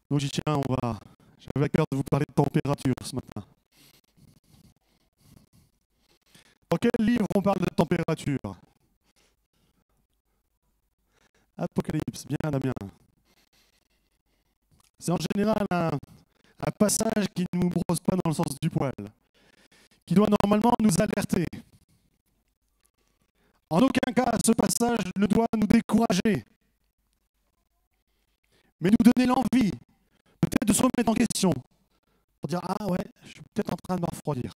Donc j'ai dit, tiens, j'avais à cœur de vous parler de température ce matin. Dans quel livre on parle de température? Apocalypse, bien Damien. C'est en général un passage qui ne nous brosse pas dans le sens du poil, qui doit normalement nous alerter. En aucun cas, ce passage ne doit nous décourager, mais nous donner l'envie, peut-être de se remettre en question, pour dire « Ah ouais, je suis peut-être en train de me refroidir ».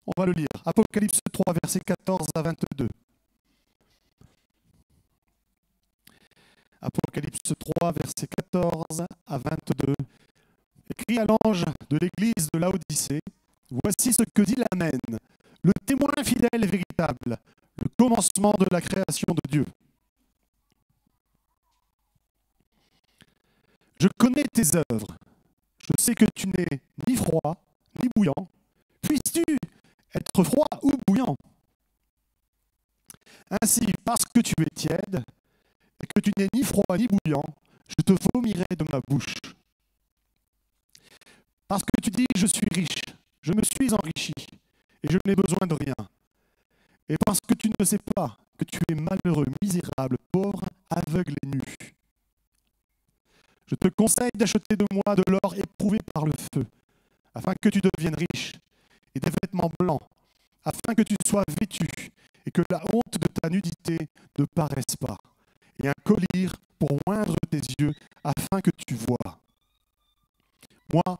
On va le lire. Apocalypse 3, versets 14 à 22. Apocalypse 3, versets 14 à 22. Écrit à l'ange de l'église de Laodicée, voici ce que dit l'Amen, le témoin fidèle et véritable, le commencement de la création de Dieu. Je connais tes œuvres. Je sais que tu n'es ni froid, ni bouillant. Puisses-tu être froid ou bouillant? Ainsi, parce que tu es tiède, et que tu n'es ni froid ni bouillant, je te vomirai de ma bouche. Parce que tu dis, je suis riche, je me suis enrichi, et je n'ai besoin de rien. Et parce que tu ne sais pas que tu es malheureux, misérable, pauvre, aveugle et nu. Je te conseille d'acheter de moi de l'or éprouvé par le feu, afin que tu deviennes riche, et des vêtements blancs, afin que tu sois vêtu, et que la honte de ta nudité ne paraisse pas, et un collier pour oindre tes yeux, afin que tu vois. Moi,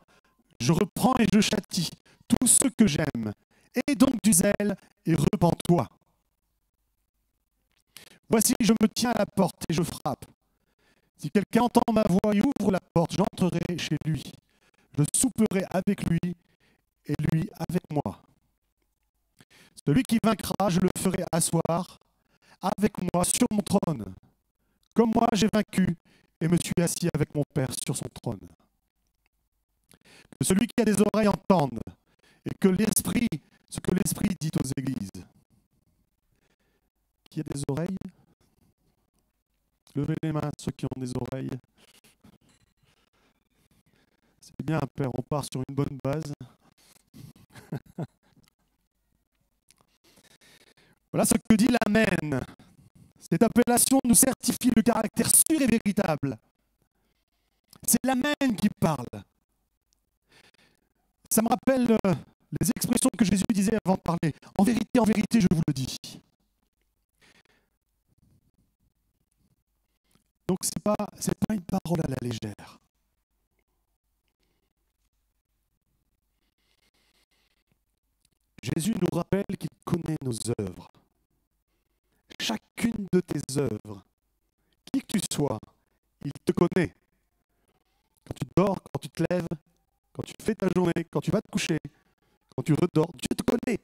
je reprends et je châtie tous ceux que j'aime. Aie donc du zèle et repens-toi. Voici, je me tiens à la porte et je frappe. Si quelqu'un entend ma voix et ouvre la porte, j'entrerai chez lui. Je souperai avec lui et lui avec moi. Celui qui vaincra, je le ferai asseoir avec moi sur mon trône, comme moi j'ai vaincu et me suis assis avec mon Père sur son trône. Que celui qui a des oreilles entende, et que l'Esprit, ce que l'Esprit dit aux églises. Qui a des oreilles? Levez les mains, ceux qui ont des oreilles. C'est bien, Père, on part sur une bonne base. Voilà ce que dit l'Amen. Cette appellation nous certifie le caractère sûr et véritable. C'est l'Amen qui parle. Ça me rappelle les expressions que Jésus disait avant de parler. En vérité, je vous le dis. Donc, ce n'est pas une parole à la légère. Jésus nous rappelle qu'il connaît nos œuvres. Chacune de tes œuvres, qui que tu sois, il te connaît. Quand tu dors, quand tu te lèves, quand tu fais ta journée, quand tu vas te coucher, quand tu redors, Dieu te connaît.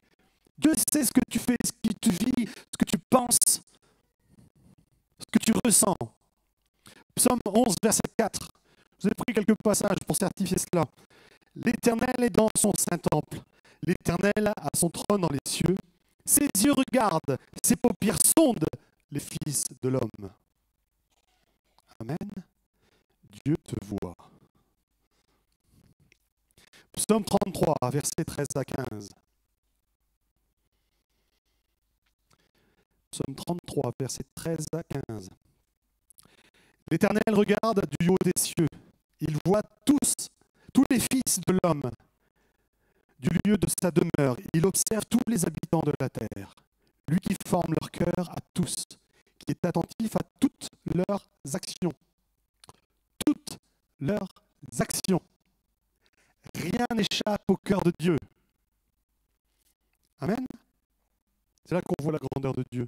Dieu sait ce que tu fais, ce que tu vis, ce que tu penses, ce que tu ressens. Psaume 11, verset 4. Je vous ai pris quelques passages pour certifier cela. L'Éternel est dans son saint temple. L'Éternel a son trône dans les cieux. Ses yeux regardent, ses paupières sondent les fils de l'homme. Amen. Dieu te voit. Psaume 33, versets 13 à 15. Psaume 33, versets 13 à 15. L'Éternel regarde du haut des cieux. Il voit tous les fils de l'homme. Du lieu de sa demeure, il observe tous les habitants de la terre. Lui qui forme leur cœur à tous, qui est attentif à toutes leurs actions. Toutes leurs actions. Rien n'échappe au cœur de Dieu. Amen. C'est là qu'on voit la grandeur de Dieu.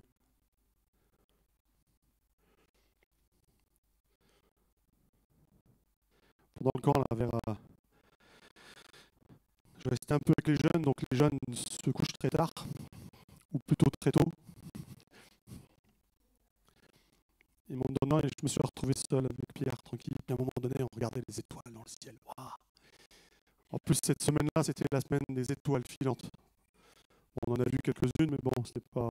Pendant le camp, là, je restais un peu avec les jeunes, donc les jeunes se couchent très tard, ou plutôt très tôt. Et je me suis retrouvé seul avec Pierre, tranquille. Et à un moment donné, on regardait les étoiles dans le ciel. Waouh. En plus, cette semaine-là, c'était la semaine des étoiles filantes. On en a vu quelques-unes, mais bon, c'est pas...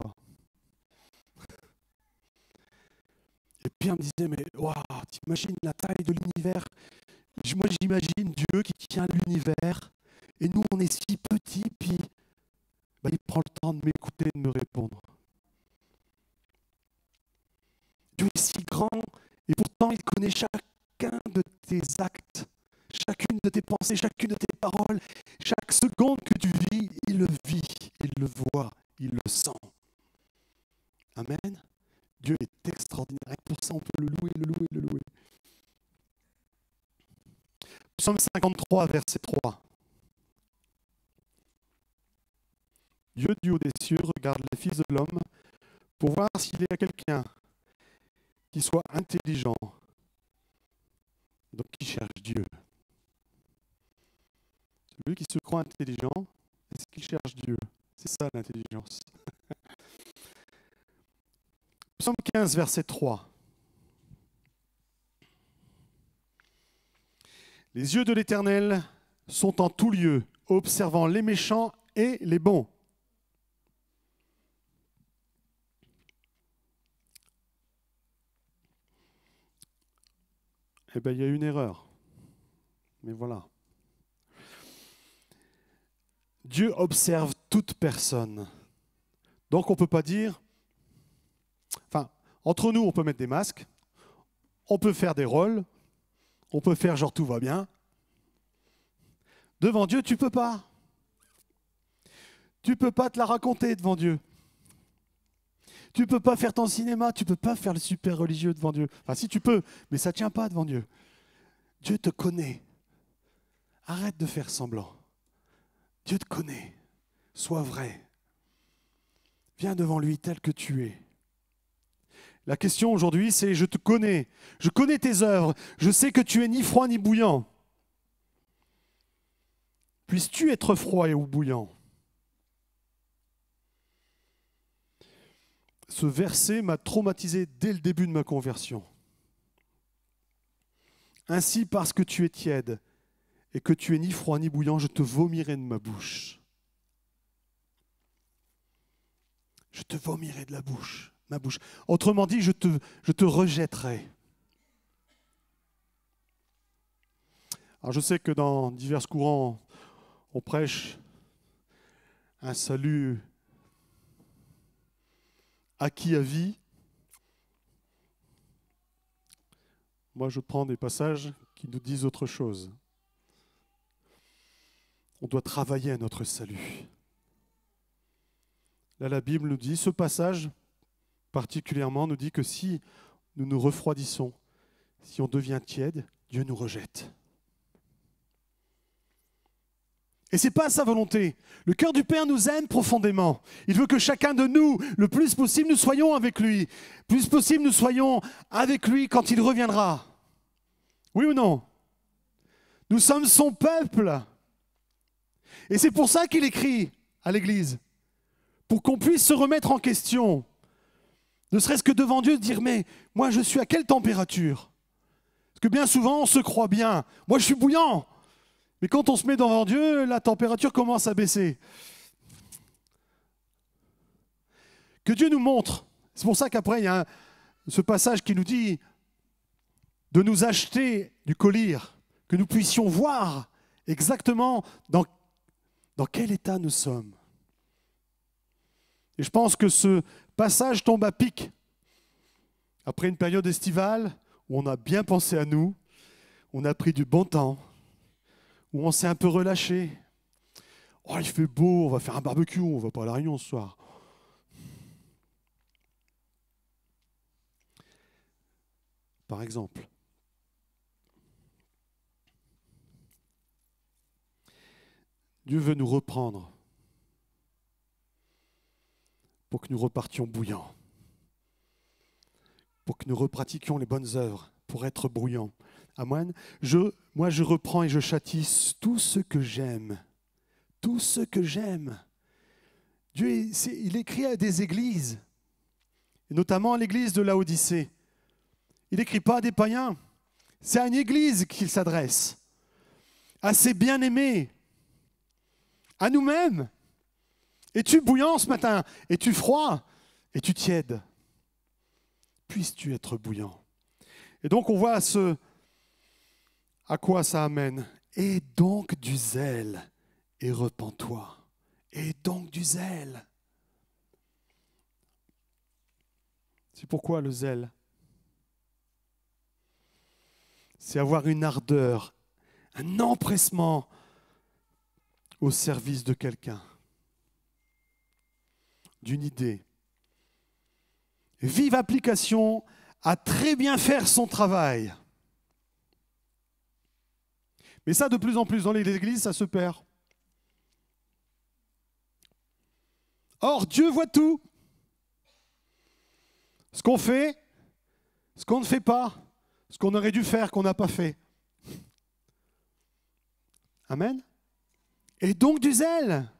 Et Pierre me disait, mais waouh, t'imagines la taille de l'univers? Moi, j'imagine Dieu qui tient l'univers, et nous, on est si petits, puis il prend le temps de m'écouter, de me répondre. Dieu est si grand, et pourtant, il connaît chacun de tes actes, chacune de tes pensées, chacune de tes paroles, chaque seconde que tu vis, il le vit, il le voit, il le sent. Amen. Dieu est extraordinaire. Et pour ça, on peut le louer, le louer, le louer. Psaume 53, verset 3. Dieu du haut des cieux regarde les fils de l'homme pour voir s'il y a quelqu'un qui soit intelligent, donc qui cherche Dieu. Celui qui se croit intelligent, est-ce qu'il cherche Dieu? C'est ça l'intelligence. Psaume 15, verset 3. Les yeux de l'Éternel sont en tout lieu, observant les méchants et les bons. Eh bien, il y a une erreur. Mais voilà. Dieu observe toute personne. Donc, on ne peut pas dire... Enfin, entre nous, on peut mettre des masques, on peut faire des rôles, on peut faire genre tout va bien. Devant Dieu, tu ne peux pas. Tu ne peux pas te la raconter devant Dieu. Tu ne peux pas faire ton cinéma, tu ne peux pas faire le super religieux devant Dieu. Enfin, si tu peux, mais ça ne tient pas devant Dieu. Dieu te connaît. Arrête de faire semblant. Dieu te connaît. Sois vrai. Viens devant lui tel que tu es. La question aujourd'hui, c'est je te connais. Je connais tes œuvres. Je sais que tu es ni froid ni bouillant. Puisses-tu être froid ou bouillant? Ce verset m'a traumatisé dès le début de ma conversion. Ainsi, parce que tu es tiède et que tu es ni froid ni bouillant, je te vomirai de ma bouche. Je te vomirai de la bouche, ma bouche. Autrement dit, je te rejetterai. Alors je sais que dans divers courants, on prêche un salut acquis à vie. Moi, je prends des passages qui nous disent autre chose. On doit travailler à notre salut. Là, la Bible nous dit, ce passage particulièrement nous dit que si nous nous refroidissons, si on devient tiède, Dieu nous rejette. Et ce n'est pas sa volonté. Le cœur du Père nous aime profondément. Il veut que chacun de nous, le plus possible, nous soyons avec lui. Le plus possible, nous soyons avec lui quand il reviendra. Oui ou non? Nous sommes son peuple. Et c'est pour ça qu'il écrit à l'Église. Pour qu'on puisse se remettre en question. Ne serait-ce que devant Dieu, dire, mais moi je suis à quelle température? Parce que bien souvent, on se croit bien. Moi je suis bouillant. Mais quand on se met devant Dieu, la température commence à baisser. Que Dieu nous montre. C'est pour ça qu'après, il y a ce passage qui nous dit de nous acheter du collyre, que nous puissions voir exactement dans quel état nous sommes. Et je pense que ce passage tombe à pic. Après une période estivale où on a bien pensé à nous, on a pris du bon temps, où on s'est un peu relâché. Oh, il fait beau, on va faire un barbecue, on ne va pas à la Réunion ce soir. Par exemple. Dieu veut nous reprendre pour que nous repartions bouillants, pour que nous repratiquions les bonnes œuvres, pour être bouillants. Amen. Moi, je reprends et je châtie tout ce que j'aime. Tout ce que j'aime. Dieu, il écrit à des églises, et notamment à l'église de Laodicée. Il n'écrit pas à des païens. C'est à une église qu'il s'adresse. À ses bien-aimés. À nous-mêmes. Es-tu bouillant ce matin? Es-tu froid? Es-tu tiède? Puisses-tu être bouillant? Et donc on voit À quoi ça amène? Et donc du zèle et repens-toi. Et donc du zèle. C'est pourquoi le zèle? C'est avoir une ardeur, un empressement au service de quelqu'un, d'une idée. Vive application à très bien faire son travail. Mais ça, de plus en plus dans les églises, ça se perd. Or, Dieu voit tout. Ce qu'on fait, ce qu'on ne fait pas, ce qu'on aurait dû faire, qu'on n'a pas fait. Amen. Et donc du zèle.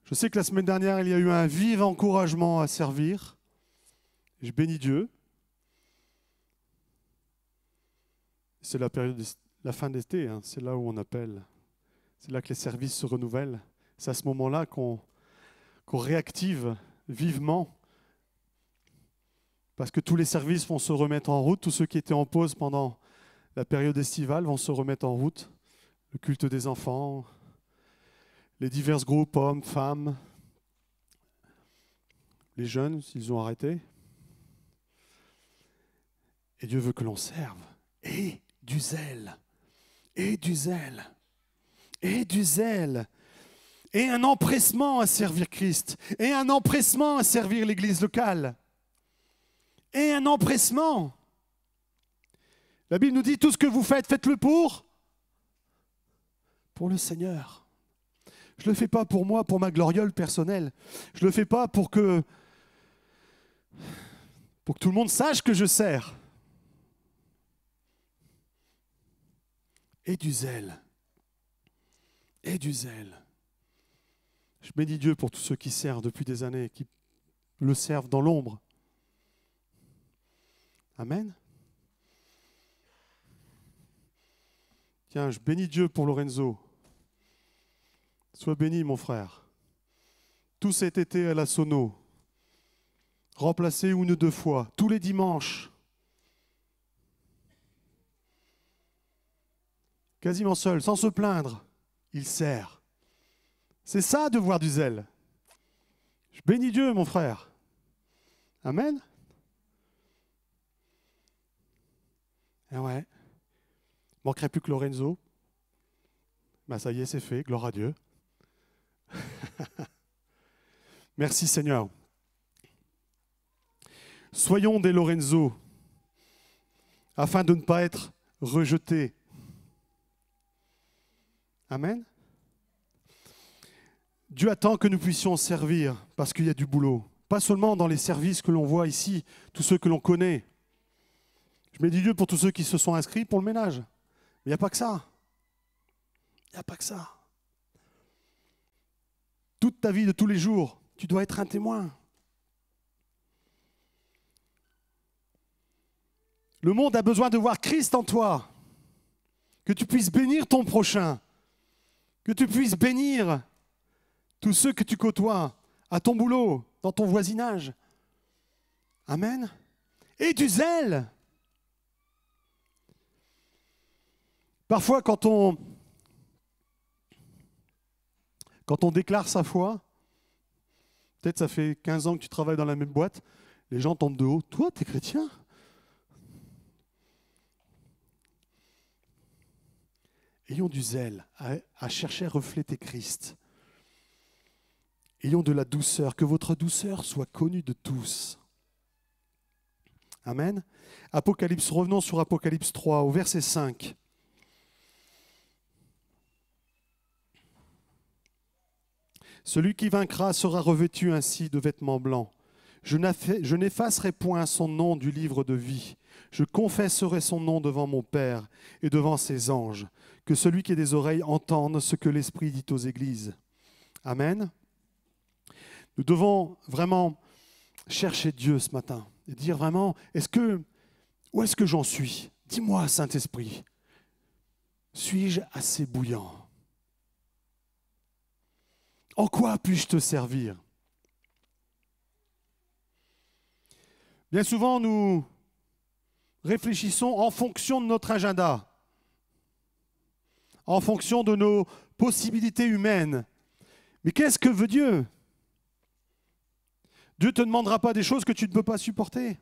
Je sais que la semaine dernière, il y a eu un vif encouragement à servir. Je bénis Dieu. C'est la période, la fin d'été, hein. C'est là où on appelle. C'est là que les services se renouvellent. C'est à ce moment-là qu'on réactive vivement. Parce que tous les services vont se remettre en route. Tous ceux qui étaient en pause pendant la période estivale vont se remettre en route. Le culte des enfants, les divers groupes, hommes, femmes, les jeunes, s'ils ont arrêté. Et Dieu veut que l'on serve. Et du zèle. Et du zèle. Et du zèle. Et un empressement à servir Christ. Et un empressement à servir l'Église locale. Et un empressement. La Bible nous dit, tout ce que vous faites, faites-le pour le Seigneur. Je ne le fais pas pour moi, pour ma gloriole personnelle. Je ne le fais pas pour que tout le monde sache que je sers. Et du zèle. Et du zèle. Je bénis Dieu pour tous ceux qui servent depuis des années, qui le servent dans l'ombre. Amen. Tiens, je bénis Dieu pour Lorenzo. Sois béni, mon frère. Tout cet été à la Sono, remplacé une ou deux fois, tous les dimanches. Quasiment seul, sans se plaindre, il sert. C'est ça de voir du zèle. Je bénis Dieu, mon frère. Amen. Eh ouais. Il manquerait plus que Lorenzo. Ben ça y est, c'est fait. Gloire à Dieu. Merci Seigneur. Soyons des Lorenzo, afin de ne pas être rejetés. Amen. Dieu attend que nous puissions servir parce qu'il y a du boulot. Pas seulement dans les services que l'on voit ici, tous ceux que l'on connaît. Je bénis Dieu pour tous ceux qui se sont inscrits pour le ménage. Mais il n'y a pas que ça. Il n'y a pas que ça. Toute ta vie de tous les jours, tu dois être un témoin. Le monde a besoin de voir Christ en toi. Que tu puisses bénir ton prochain. Que tu puisses bénir tous ceux que tu côtoies à ton boulot, dans ton voisinage. Amen. Et du zèle. Parfois, quand on déclare sa foi, peut-être ça fait 15 ans que tu travailles dans la même boîte, les gens tombent de haut. Toi, t'es chrétien? Ayons du zèle à chercher à refléter Christ. Ayons de la douceur, que votre douceur soit connue de tous. Amen. Apocalypse, revenons sur Apocalypse 3, au verset 5. Celui qui vaincra sera revêtu ainsi de vêtements blancs. Je n'effacerai point son nom du livre de vie. Je confesserai son nom devant mon Père et devant ses anges. Que celui qui a des oreilles entende ce que l'Esprit dit aux églises. Amen. Nous devons vraiment chercher Dieu ce matin et dire vraiment, où est-ce que j'en suis? Dis-moi, Saint-Esprit, suis-je assez bouillant? En quoi puis-je te servir? Bien souvent, nous réfléchissons en fonction de notre agenda, en fonction de nos possibilités humaines. Mais qu'est-ce que veut Dieu? Dieu ne te demandera pas des choses que tu ne peux pas supporter.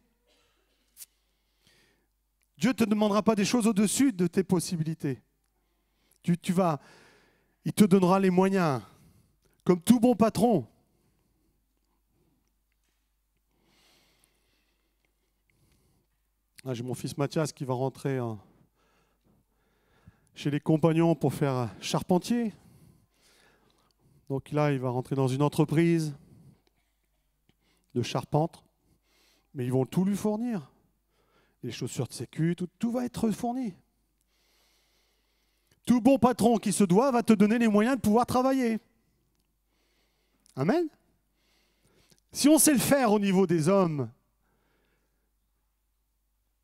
Dieu ne te demandera pas des choses au-dessus de tes possibilités. Il te donnera les moyens, comme tout bon patron. Là, j'ai mon fils Mathias qui va rentrer chez les compagnons pour faire charpentier. Donc là, il va rentrer dans une entreprise de charpente, mais ils vont tout lui fournir. Les chaussures de sécu, tout va être fourni. Tout bon patron qui se doit va te donner les moyens de pouvoir travailler. Amen. Si on sait le faire au niveau des hommes,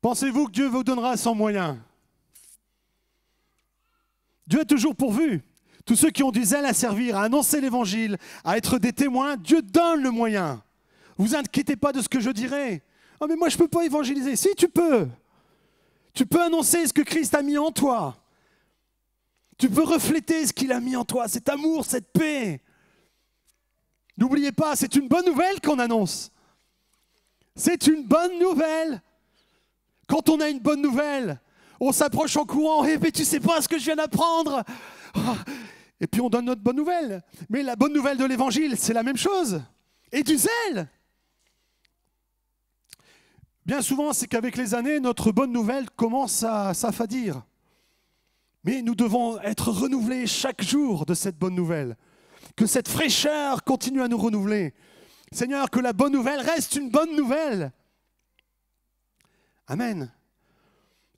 pensez-vous que Dieu vous donnera sans moyens? Dieu est toujours pourvu. Tous ceux qui ont du zèle à servir, à annoncer l'évangile, à être des témoins, Dieu donne le moyen. Vous inquiétez pas de ce que je dirai. Oh mais moi je ne peux pas évangéliser. Si, tu peux. Tu peux annoncer ce que Christ a mis en toi. Tu peux refléter ce qu'il a mis en toi, cet amour, cette paix. N'oubliez pas, c'est une bonne nouvelle qu'on annonce. C'est une bonne nouvelle. Quand on a une bonne nouvelle, on s'approche en courant. Eh, mais tu sais pas ce que je viens d'apprendre. Et puis on donne notre bonne nouvelle. Mais la bonne nouvelle de l'évangile, c'est la même chose. Et du zèle. Bien souvent, c'est qu'avec les années, notre bonne nouvelle commence à s'affadir. Mais nous devons être renouvelés chaque jour de cette bonne nouvelle. Que cette fraîcheur continue à nous renouveler. Seigneur, que la bonne nouvelle reste une bonne nouvelle. Amen.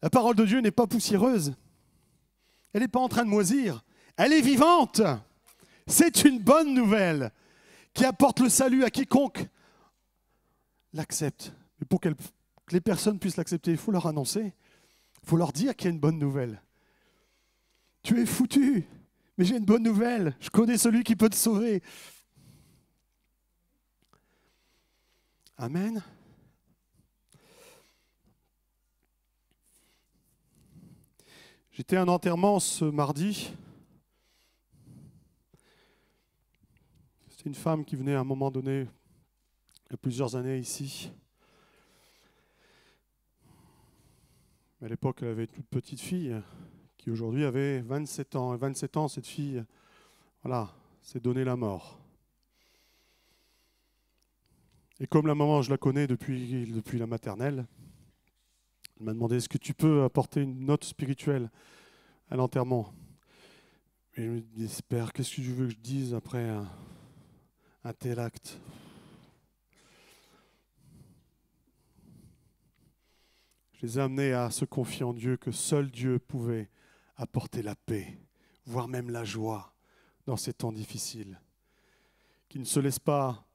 La parole de Dieu n'est pas poussiéreuse. Elle n'est pas en train de moisir. Elle est vivante. C'est une bonne nouvelle qui apporte le salut à quiconque l'accepte. Mais pour que les personnes puissent l'accepter, il faut leur annoncer. Il faut leur dire qu'il y a une bonne nouvelle. Tu es foutu, mais j'ai une bonne nouvelle. Je connais celui qui peut te sauver. Amen. J'étais à un enterrement ce mardi. C'était une femme qui venait à un moment donné, il y a plusieurs années ici. À l'époque, elle avait une toute petite fille qui aujourd'hui avait 27 ans. Et 27 ans, cette fille, voilà, s'est donné la mort. Et comme la maman, je la connais depuis la maternelle, elle m'a demandé, est-ce que tu peux apporter une note spirituelle à l'enterrement? Et je me dis, Père, qu'est-ce que tu veux que je dise après un tel acte? Je les ai amenés à se confier en Dieu, que seul Dieu pouvait apporter la paix, voire même la joie dans ces temps difficiles. Qui ne se laisse pas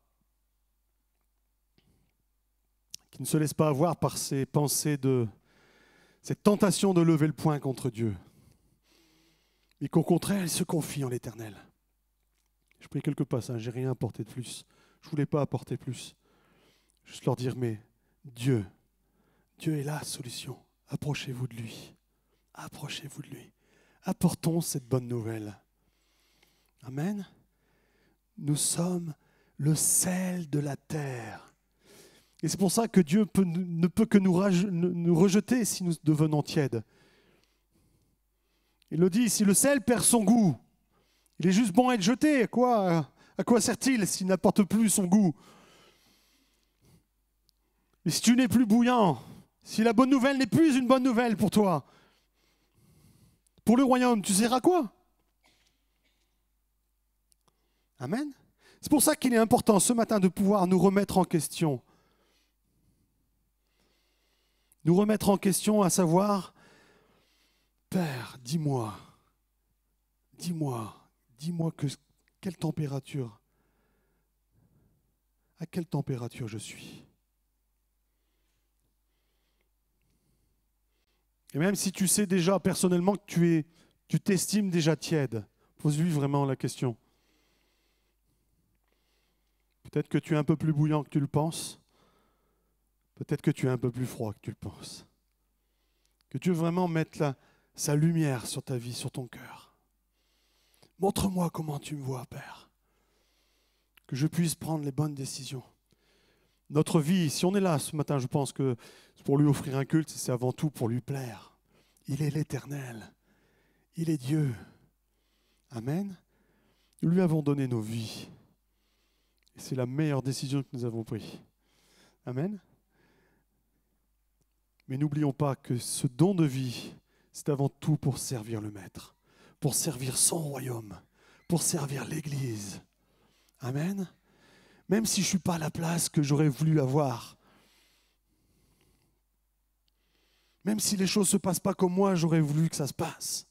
avoir par ces pensées cette tentation de lever le poing contre Dieu. Mais qu'au contraire, il se confie en l'Éternel. Je prie quelques passages, je n'ai rien apporté de plus. Je ne voulais pas apporter plus. Juste leur dire, mais Dieu est la solution. Approchez-vous de lui. Approchez-vous de lui. Apportons cette bonne nouvelle. Amen. Nous sommes le sel de la terre. Et c'est pour ça que Dieu ne peut que nous rejeter si nous devenons tièdes. Il le dit, si le sel perd son goût, il est juste bon à être jeté. À quoi sert-il s'il n'apporte plus son goût? Mais si tu n'es plus bouillant, si la bonne nouvelle n'est plus une bonne nouvelle pour toi, pour le royaume, tu seras quoi? Amen. C'est pour ça qu'il est important ce matin de pouvoir nous remettre en question. Nous remettre en question, à savoir, Père, dis-moi quelle température, à quelle température je suis. Et même si tu sais déjà personnellement que tu t'estimes déjà tiède, pose-lui vraiment la question. Peut-être que tu es un peu plus bouillant que tu le penses. Peut-être que tu es un peu plus froid que tu le penses. Que Dieu vraiment mette sa lumière sur ta vie, sur ton cœur. Montre-moi comment tu me vois, Père. Que je puisse prendre les bonnes décisions. Notre vie, si on est là ce matin, je pense que pour lui offrir un culte, c'est avant tout pour lui plaire. Il est l'Éternel. Il est Dieu. Amen. Nous lui avons donné nos vies. Et c'est la meilleure décision que nous avons prise. Amen. Mais n'oublions pas que ce don de vie, c'est avant tout pour servir le Maître, pour servir son royaume, pour servir l'Église. Amen. Même si je ne suis pas à la place que j'aurais voulu avoir, même si les choses ne se passent pas comme moi, j'aurais voulu que ça se passe.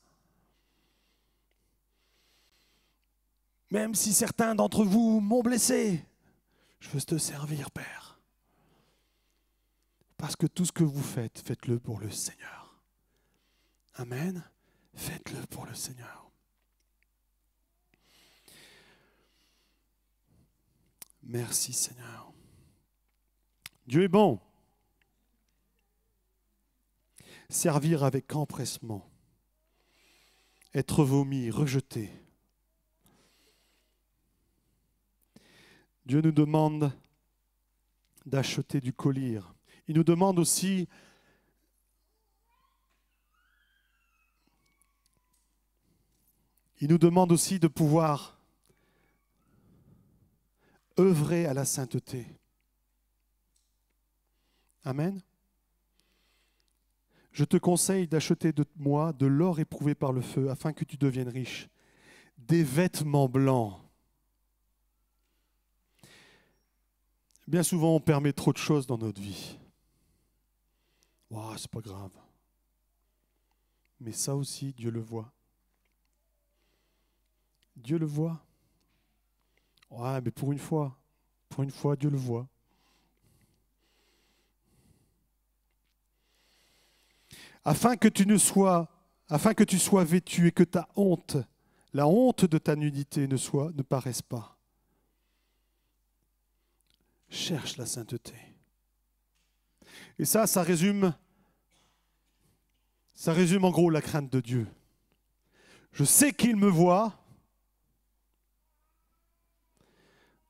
Même si certains d'entre vous m'ont blessé, je veux te servir, Père. Parce que tout ce que vous faites, faites-le pour le Seigneur. Amen. Faites-le pour le Seigneur. Merci, Seigneur. Dieu est bon. Servir avec empressement. Être vomi, rejeté. Dieu nous demande d'acheter du collier. Il nous demande aussi de pouvoir œuvrer à la sainteté. Amen. Je te conseille d'acheter de moi de l'or éprouvé par le feu, afin que tu deviennes riche. Des vêtements blancs. Bien souvent, on permet trop de choses dans notre vie. C'est pas grave. Mais ça aussi, Dieu le voit. Dieu le voit. Mais pour une fois, Dieu le voit. Afin que tu sois vêtu et que ta honte, la honte de ta nudité ne paraisse pas. Cherche la sainteté. Et ça résume en gros la crainte de Dieu. Je sais qu'il me voit,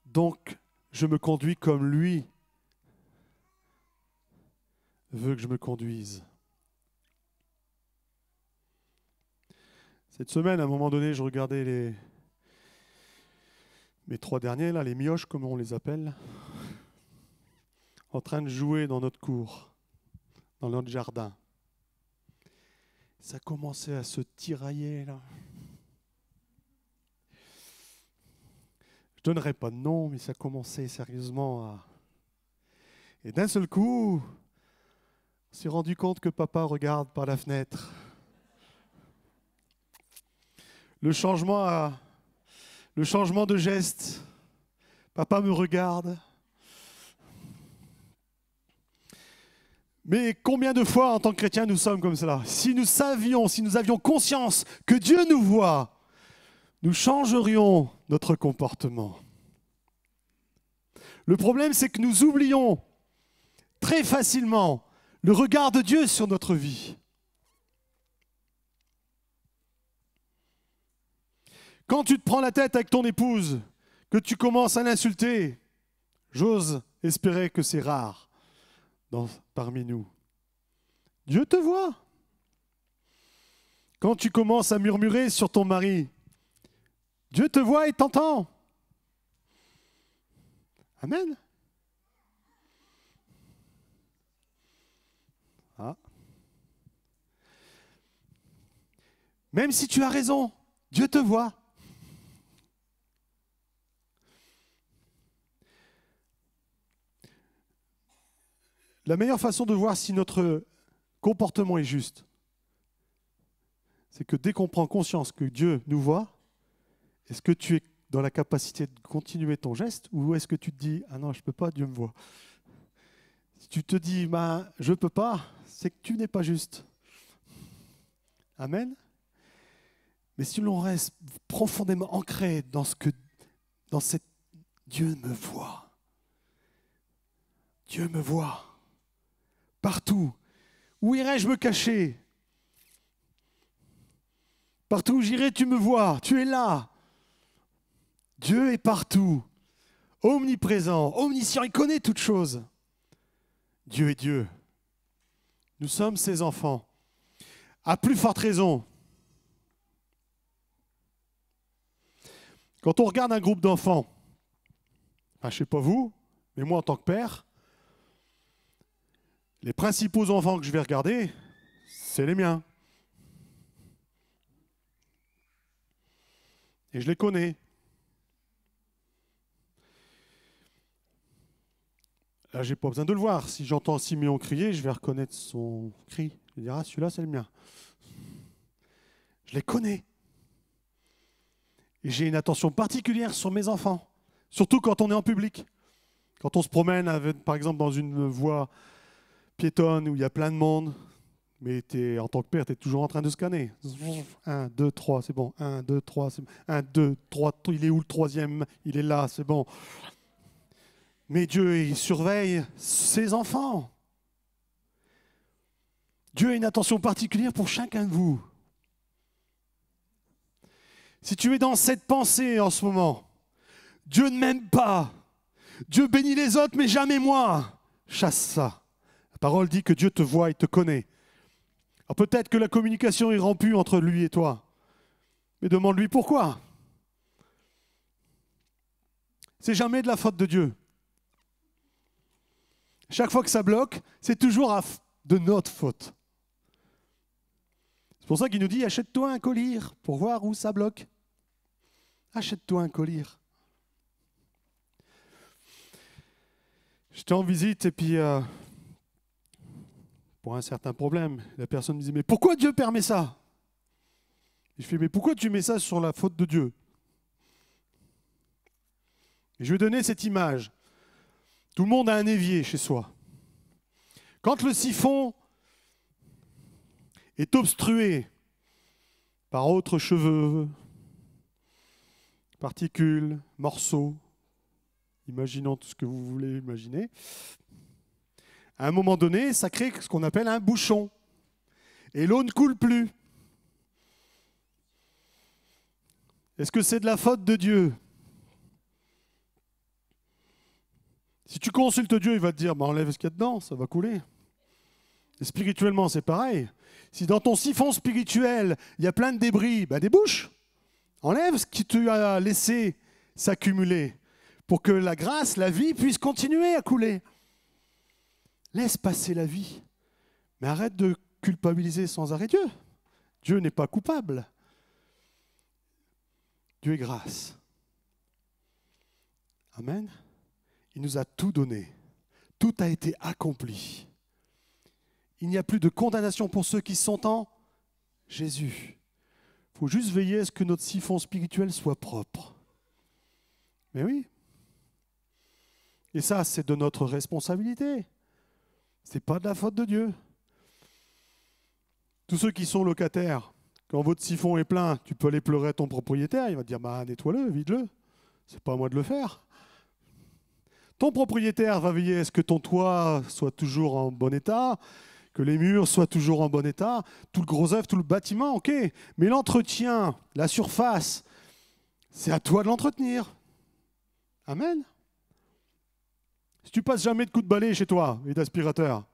donc je me conduis comme lui veut que je me conduise. Cette semaine, à un moment donné, je regardais mes 3 derniers, là, les mioches, comme on les appelle, en train de jouer dans notre cour, dans notre jardin. Ça commençait à se tirailler, là. Je ne donnerai pas de nom, mais ça commençait sérieusement à... Et d'un seul coup, on s'est rendu compte que papa regarde par la fenêtre. Le changement de geste. Papa me regarde. Mais combien de fois, en tant que chrétiens, nous sommes comme cela? Si nous avions conscience que Dieu nous voit, nous changerions notre comportement. Le problème, c'est que nous oublions très facilement le regard de Dieu sur notre vie. Quand tu te prends la tête avec ton épouse, que tu commences à l'insulter, j'ose espérer que c'est rare parmi nous. Dieu te voit. Quand tu commences à murmurer sur ton mari, Dieu te voit et t'entend. Amen. Même si tu as raison, Dieu te voit. La meilleure façon de voir si notre comportement est juste, c'est que dès qu'on prend conscience que Dieu nous voit, est-ce que tu es dans la capacité de continuer ton geste ou est-ce que tu te dis « Ah non, je ne peux pas, Dieu me voit ». Si tu te dis « Je ne peux pas », c'est que tu n'es pas juste. Amen. Mais si l'on reste profondément ancré dans cette Dieu me voit. Dieu me voit. Partout Où irai-je me cacher? Partout où j'irai, tu me vois, tu es là. Dieu est partout, omniprésent, omniscient, il connaît toutes choses. Dieu est Dieu. Nous sommes ses enfants. À plus forte raison, quand on regarde un groupe d'enfants, je ne sais pas vous, mais moi en tant que père, les principaux enfants que je vais regarder, c'est les miens. Et je les connais. Là, j'ai pas besoin de le voir. Si j'entends Siméon crier, je vais reconnaître son cri. Je vais dire, ah, celui-là, c'est le mien. Je les connais. Et j'ai une attention particulière sur mes enfants. Surtout quand on est en public. Quand on se promène, par exemple, dans une voie piétonne où il y a plein de monde, mais en tant que père, tu es toujours en train de scanner. 1, 2, 3, c'est bon. 1, 2, 3, c'est bon. 1, 2, 3, il est où le troisième? Il est là, c'est bon. Mais Dieu, il surveille ses enfants. Dieu a une attention particulière pour chacun de vous. Si tu es dans cette pensée en ce moment, Dieu ne m'aime pas. Dieu bénit les autres, mais jamais moi. Chasse ça. La parole dit que Dieu te voit et te connaît. Alors peut-être que la communication est rompue entre lui et toi. Mais demande-lui pourquoi. C'est jamais de la faute de Dieu. Chaque fois que ça bloque, c'est toujours de notre faute. C'est pour ça qu'il nous dit, achète-toi un collier pour voir où ça bloque. Achète-toi un collier. J'étais en visite et puis, pour un certain problème, la personne me dit, mais pourquoi Dieu permet ça? Et je fais, mais pourquoi tu mets ça sur la faute de Dieu? Et je lui ai donné cette image. Tout le monde a un évier chez soi. Quand le siphon est obstrué par autres cheveux, particules, morceaux, imaginons tout ce que vous voulez imaginer, à un moment donné, ça crée ce qu'on appelle un bouchon. Et l'eau ne coule plus. Est-ce que c'est de la faute de Dieu? Si tu consultes Dieu, il va te dire, enlève ce qu'il y a dedans, ça va couler. Et spirituellement, c'est pareil. Si dans ton siphon spirituel, il y a plein de débris, débouche. Enlève ce que tu as laissé s'accumuler pour que la grâce, la vie puisse continuer à couler. Laisse passer la vie. Mais arrête de culpabiliser sans arrêt Dieu. Dieu n'est pas coupable. Dieu est grâce. Amen. Il nous a tout donné. Tout a été accompli. Il n'y a plus de condamnation pour ceux qui sont en Jésus. Il faut juste veiller à ce que notre siphon spirituel soit propre. Mais oui. Et ça, c'est de notre responsabilité. Ce n'est pas de la faute de Dieu. Tous ceux qui sont locataires, quand votre siphon est plein, tu peux aller pleurer à ton propriétaire. Il va te dire, nettoie-le, vide-le. C'est pas à moi de le faire. Ton propriétaire va veiller à ce que ton toit soit toujours en bon état, que les murs soient toujours en bon état, tout le gros œuvre, tout le bâtiment, ok. Mais l'entretien, la surface, c'est à toi de l'entretenir. Amen. Si tu passes jamais de coups de balai chez toi et d'aspirateur,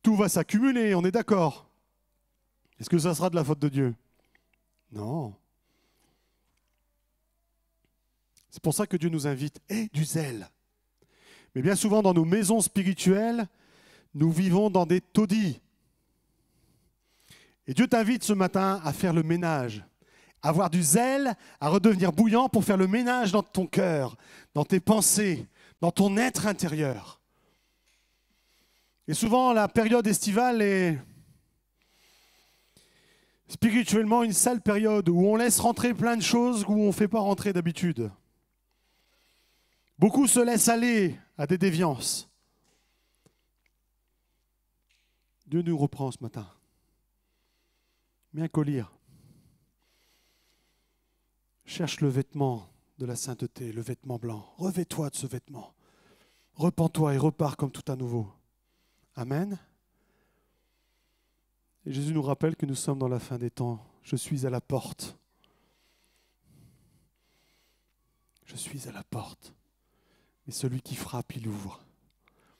tout va s'accumuler, on est d'accord. Est-ce que ça sera de la faute de Dieu? Non. C'est pour ça que Dieu nous invite, aie du zèle. Mais bien souvent, dans nos maisons spirituelles, nous vivons dans des taudis. Et Dieu t'invite ce matin à faire le ménage, à avoir du zèle, à redevenir bouillant pour faire le ménage dans ton cœur, dans tes pensées, dans ton être intérieur. Et souvent, la période estivale est spirituellement une sale période où on laisse rentrer plein de choses où on ne fait pas rentrer d'habitude. Beaucoup se laissent aller à des déviances. Dieu nous reprend ce matin. Mets un collier. Cherche le vêtement de la sainteté, le vêtement blanc. Revêt-toi de ce vêtement. Repens-toi et repars comme tout à nouveau. Amen. Et Jésus nous rappelle que nous sommes dans la fin des temps. Je suis à la porte. Je suis à la porte. Et celui qui frappe, il ouvre.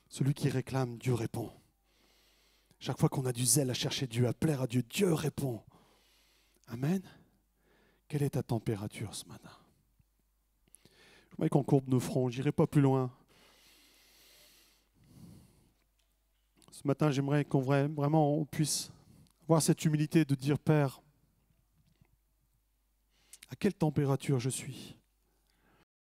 Celui qui réclame, Dieu répond. Chaque fois qu'on a du zèle à chercher Dieu, à plaire à Dieu, Dieu répond. Amen. Quelle est ta température ce matin? Je voudrais qu'on courbe nos fronts, je n'irai pas plus loin. Ce matin, j'aimerais qu'on vraiment on puisse avoir cette humilité de dire, Père, à quelle température je suis?